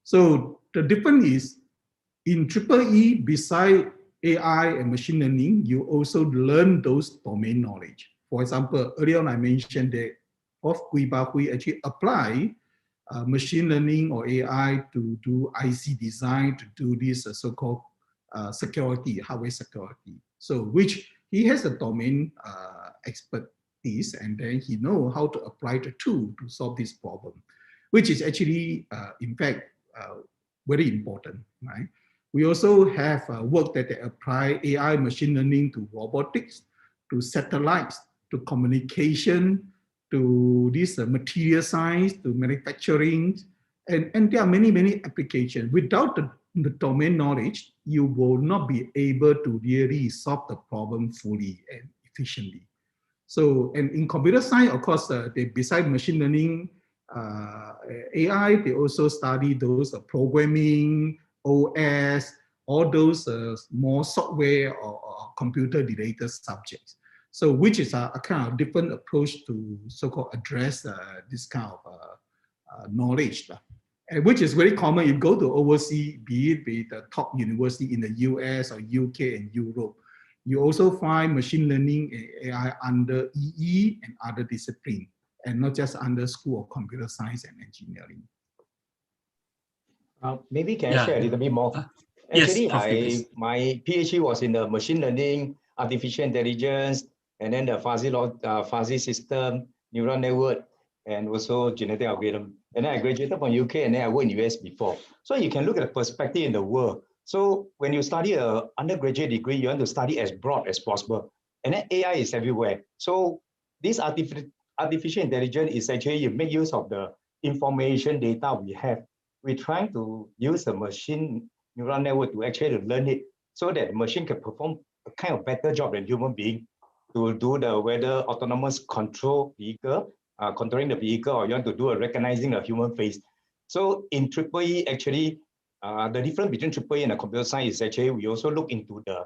So the difference is in EEE, beside AI and machine learning, you also learn those domain knowledge. For example, earlier on I mentioned that Prof. Hui actually apply machine learning or AI to do IC design, to do this so-called security, hardware security. So which he has a domain expertise, and then he knows how to apply the tool to solve this problem, which is actually, in fact, very important, right? We also have work that they apply AI machine learning to robotics, to satellites, to communication, to this material science, to manufacturing, and there are many, many applications. Without the domain knowledge, you will not be able to really solve the problem fully and efficiently. So, and in computer science, of course, beside machine learning, AI, they also study those programming, OS, all those more software or computer-related subjects. So, which is a kind of different approach to so-called address this kind of knowledge, which is very common. You go to overseas, be it the top university in the US or UK and Europe, You also find machine learning and AI under EE and other disciplines, and not just under School of Computer Science and Engineering. Maybe can I share a little bit more? Actually, yes, my PhD was in the machine learning, artificial intelligence, and then the fuzzy system, neural network, and also genetic algorithm. And then I graduated from UK, and then I worked in US before. So you can look at the perspective in the world. So when you study an undergraduate degree, you want to study as broad as possible. And then AI is everywhere. So this artificial intelligence is actually, you make use of the information data we have. We're trying to use the machine neural network to actually learn it so that the machine can perform a kind of better job than human being to do the whether autonomous control vehicle, controlling the vehicle, or you want to do a recognizing a human face. So in EEE, actually, the difference between EEE and the computer science is actually we also look into the,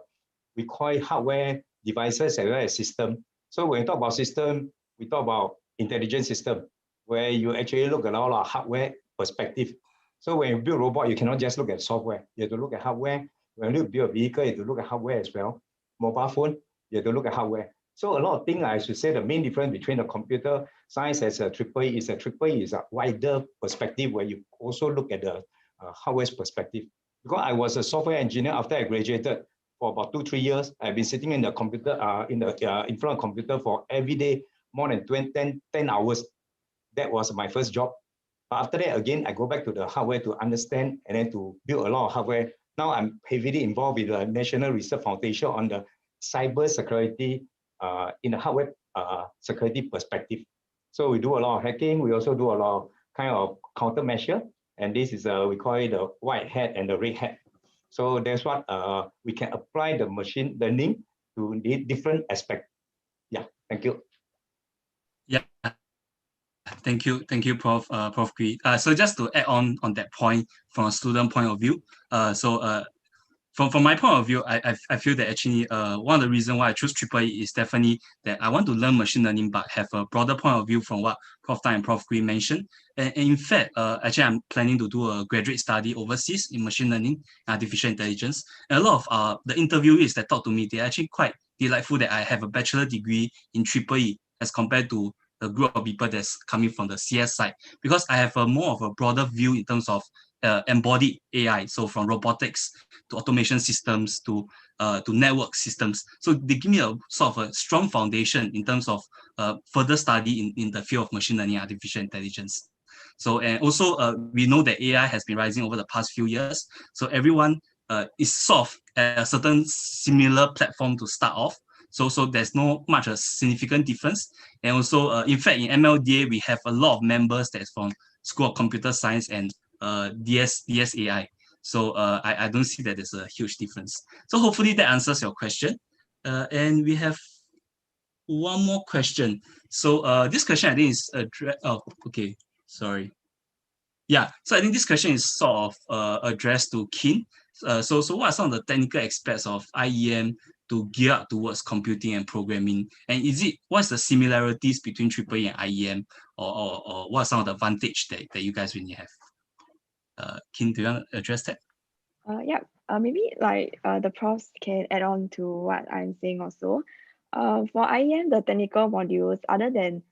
we call it hardware devices as well as system. So when we talk about system, we talk about intelligent system, where you actually look at all our hardware perspective. So when you build a robot, you cannot just look at software. You have to look at hardware. When you build a vehicle, you have to look at hardware as well. Mobile phone, you have to look at hardware. So a lot of things, I should say, the main difference between the computer science as a EEE is a wider perspective where you also look at the hardware's perspective. Because I was a software engineer after I graduated for about 2-3 years. I've been sitting in the computer, in front of a computer for every day, more than 10 hours. That was my first job. But after that, again, I go back to the hardware to understand and then to build a lot of hardware. Now I'm heavily involved with the National Research Foundation on the cyber security in the hardware security perspective. So we do a lot of hacking. We also do a lot of kind of countermeasure. And this is, we call it the white hat and the red hat. So that's what we can apply the machine learning to the different aspects. Yeah, thank you. Yeah. Thank you, Prof. Gui. So just to add on that point from a student point of view, from my point of view, I feel that actually one of the reasons why I choose EEE is definitely that I want to learn machine learning, but have a broader point of view from what Prof. Tan and Prof. Gui mentioned. And in fact, actually, I'm planning to do a graduate study overseas in machine learning, artificial intelligence. And a lot of the interviewees that talk to me, they're actually quite delightful that I have a bachelor degree in EEE as compared to a group of people that's coming from the CS side, because I have a more of a broader view in terms of embodied AI. So from robotics to automation systems to network systems. So they give me a sort of a strong foundation in terms of further study in the field of machine learning, artificial intelligence. So, and also we know that AI has been rising over the past few years. So everyone is sort of at a certain similar platform to start off. So there's no much a significant difference. And also, in fact, in MLDA, we have a lot of members that's from School of Computer Science and DSAI. So I don't see that there's a huge difference. So hopefully that answers your question. And we have one more question. So this question I think is okay, sorry. Yeah, so I think this question is sort of addressed to Kin. So what are some of the technical aspects of IEM to gear up towards computing and programming? And what's the similarities between EEE and IEM, or what are some of the advantage that you guys really have? Kin, do you want to address that? Yeah, maybe like the profs can add on to what I'm saying also. For IEM, the technical modules, other than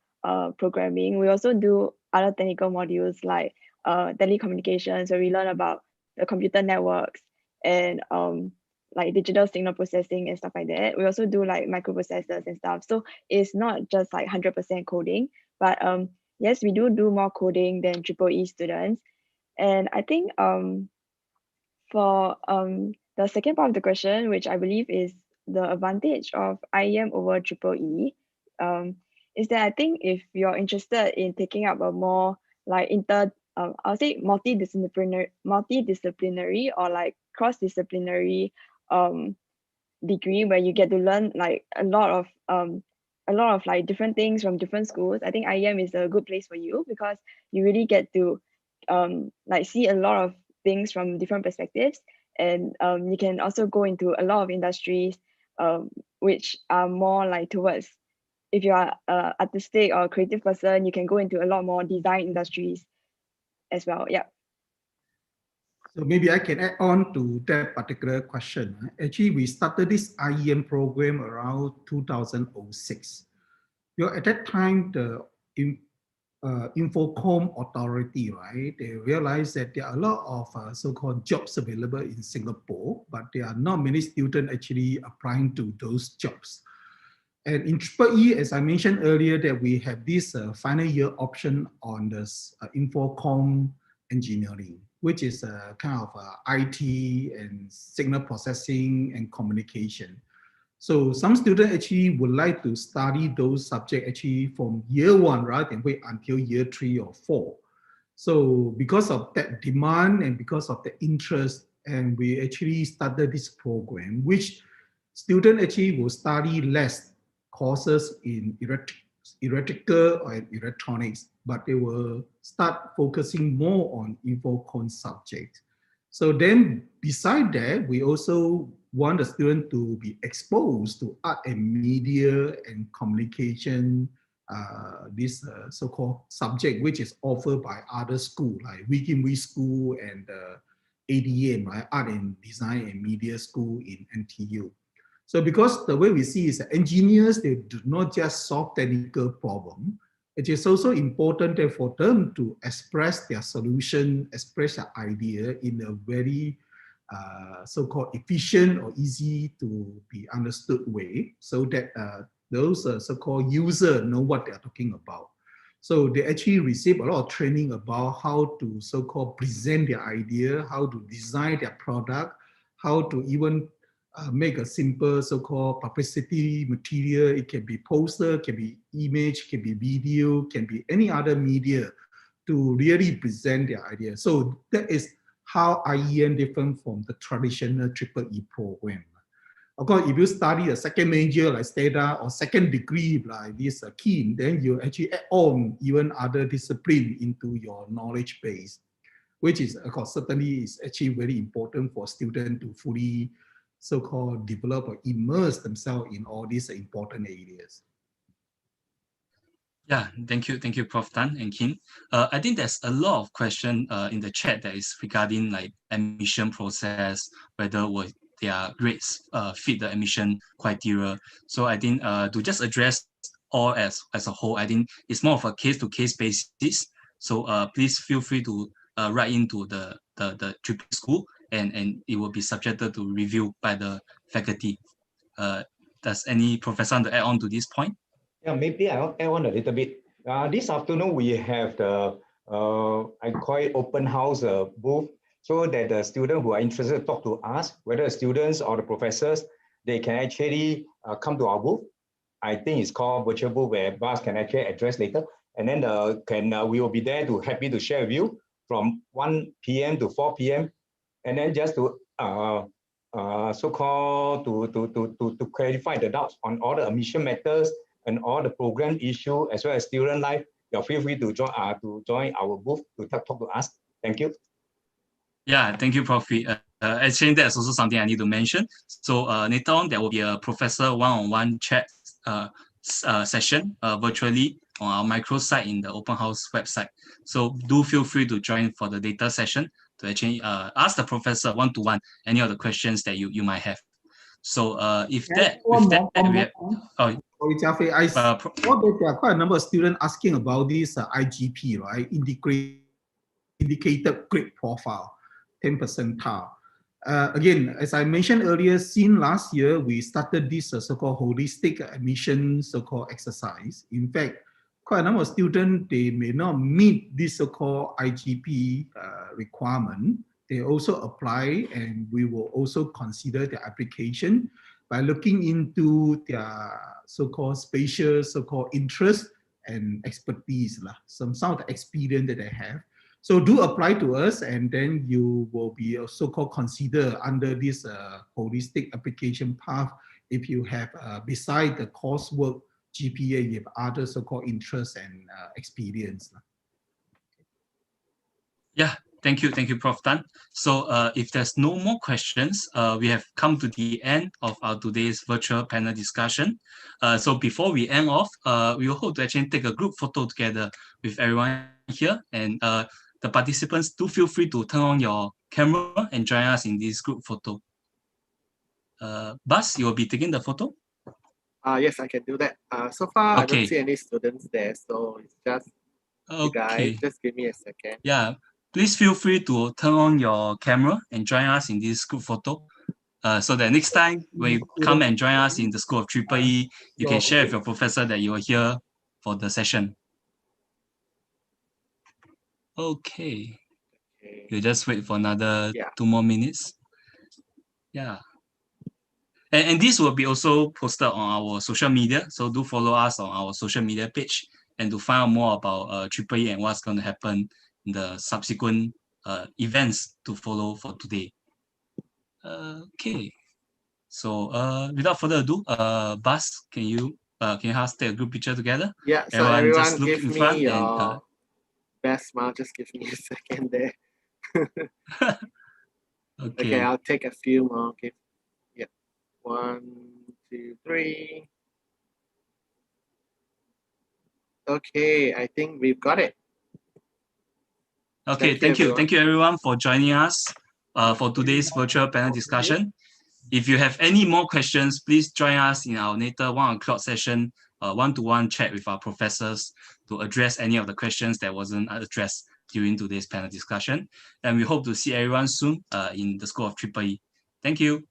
programming, we also do other technical modules like telecommunications, where we learn about the computer networks and like digital signal processing and stuff like that. We also do like microprocessors and stuff. So it's not just like 100% coding, but yes, we do more coding than EEE students. And I think for the second part of the question, which I believe is the advantage of IEM over EEE, is that I think if you're interested in taking up a more like I'll say multidisciplinary or like cross-disciplinary degree where you get to learn like a lot of like different things from different schools, I think IEM is a good place for you because you really get to like see a lot of things from different perspectives, and you can also go into a lot of industries which are more like towards, if you are an artistic or creative person, you can go into a lot more design industries as well. Yeah. So maybe I can add on to that particular question. Actually, we started this IEM program around 2006. At that time, the Infocom authority, right? They realized that there are a lot of so-called jobs available in Singapore, but there are not many students actually applying to those jobs. And in EEE, as I mentioned earlier, that we have this final year option on this Infocom engineering, which is a kind of IT and signal processing and communication. So some students actually would like to study those subjects actually from year 1, right, and wait until year 3 or 4. So because of that demand and because of the interest, and we actually started this program, which students actually will study less courses in electrical or electronics, but they will start focusing more on infocom subjects. So then beside that, we also want the student to be exposed to art and media and communication, this so-called subject, which is offered by other schools like Wee School and ADM, right? Art and Design and Media School in NTU. So because the way we see is that engineers, they do not just solve technical problem. It is also important for them to express their solution, express their idea in a very so-called efficient or easy to be understood way, so that those so-called users know what they're talking about. So they actually receive a lot of training about how to so-called present their idea, how to design their product, how to even make a simple so-called publicity material. It can be poster, can be image, can be video, can be any other media to really present their idea. So that is how IEM different from the traditional EEE program. Of course, if you study a second major like STEDA or second degree like this Keen, then you actually add on even other discipline into your knowledge base, which is, of course, certainly is actually very important for students to fully so-called develop or immerse themselves in all these important areas. Yeah, thank you, Prof. Tan and Kim. I think there's a lot of question in the chat that is regarding like admission process, whether their grades fit the admission criteria. So I think to just address all as a whole, I think it's more of a case-to-case basis. So please feel free to write into the EEE school, and it will be subjected to review by the faculty. Does any professor want to add on to this point? Yeah, maybe I'll add on a little bit. This afternoon, we have the, I call it open house booth, so that the students who are interested to talk to us, whether the students or the professors, they can actually come to our booth. I think it's called virtual booth, where Bas can actually address later. And then we will be there to happy to share with you from 1 p.m. to 4 p.m. And then just to so-called to clarify the doubts on all the admission matters and all the program issue as well as student life. You're feel free to join our booth to talk to us. Thank you. Yeah, thank you, Prof. Actually, that's also something I need to mention. So later on, there will be a professor one-on-one chat session virtually on our microsite in the open house website. So do feel free to join for the data session to actually ask the professor one-to-one any of the questions that you might have. So if that, with that, we have, sorry, Jaffe, I saw that there are quite a number of students asking about this IGP, right? Indicated grade profile, 10 percentile. Again, as I mentioned earlier, since last year, we started this so-called holistic admission so-called exercise. In fact, quite a number of students, they may not meet this so-called IGP requirement. They also apply, and we will also consider their application by looking into their so-called spatial, so-called interest and expertise, some of the experience that they have. So do apply to us, and then you will be so-called considered under this holistic application path if you have, beside the coursework GPA, you have other so-called interests and experience. Yeah, thank you, Prof. Tan. So if there's no more questions, we have come to the end of our today's virtual panel discussion. So before we end off, we hope to actually take a group photo together with everyone here, and the participants do feel free to turn on your camera and join us in this group photo. Bas, you will be taking the photo? Yes, I can do that. So far, I Okay. don't see any students there, so it's just you guys. Okay. Just give me a second. Yeah, please feel free to turn on your camera and join us in this group photo. So that next time when you come and join us in the School of EEE, you can share with your professor that you are here for the session. Okay. Okay. You just wait for another Yeah. 2 more minutes. Yeah. And this will be also posted on our social media. So do follow us on our social media page and to find out more about EEE and what's going to happen in the subsequent events to follow for today. Okay. So without further ado, Bas, can you have take a group picture together? Yeah. So Everyone just everyone, look give in me front your and best smile. Just give me a second there. okay. Okay, I'll take a few more. Okay. Yeah. 1, 2, 3. Okay, I think we've got it. Okay, thank you. Thank you everyone for joining us for today's virtual panel discussion. If you have any more questions, please join us in our later 1 o'clock session, one-to-one chat with our professors to address any of the questions that wasn't addressed during today's panel discussion. And we hope to see everyone soon in the School of EEE. Thank you.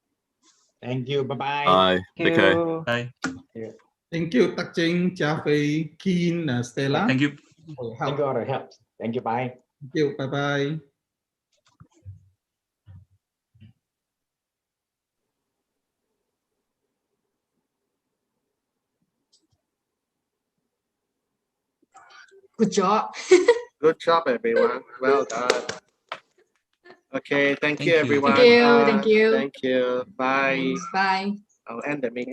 Thank you. Bye-bye. Bye. Take care. Bye. Thank you, Tak Ching, Jia Fei, Keen, Stella. Thank you. For your help. Thank you all the help. Thank you. Bye. Thank you. Bye-bye. Good job. Good job, everyone. Well done. Okay, thank you, you. everyone. Thank you. Thank you. Thank you. Bye. Bye. I'll end the meeting.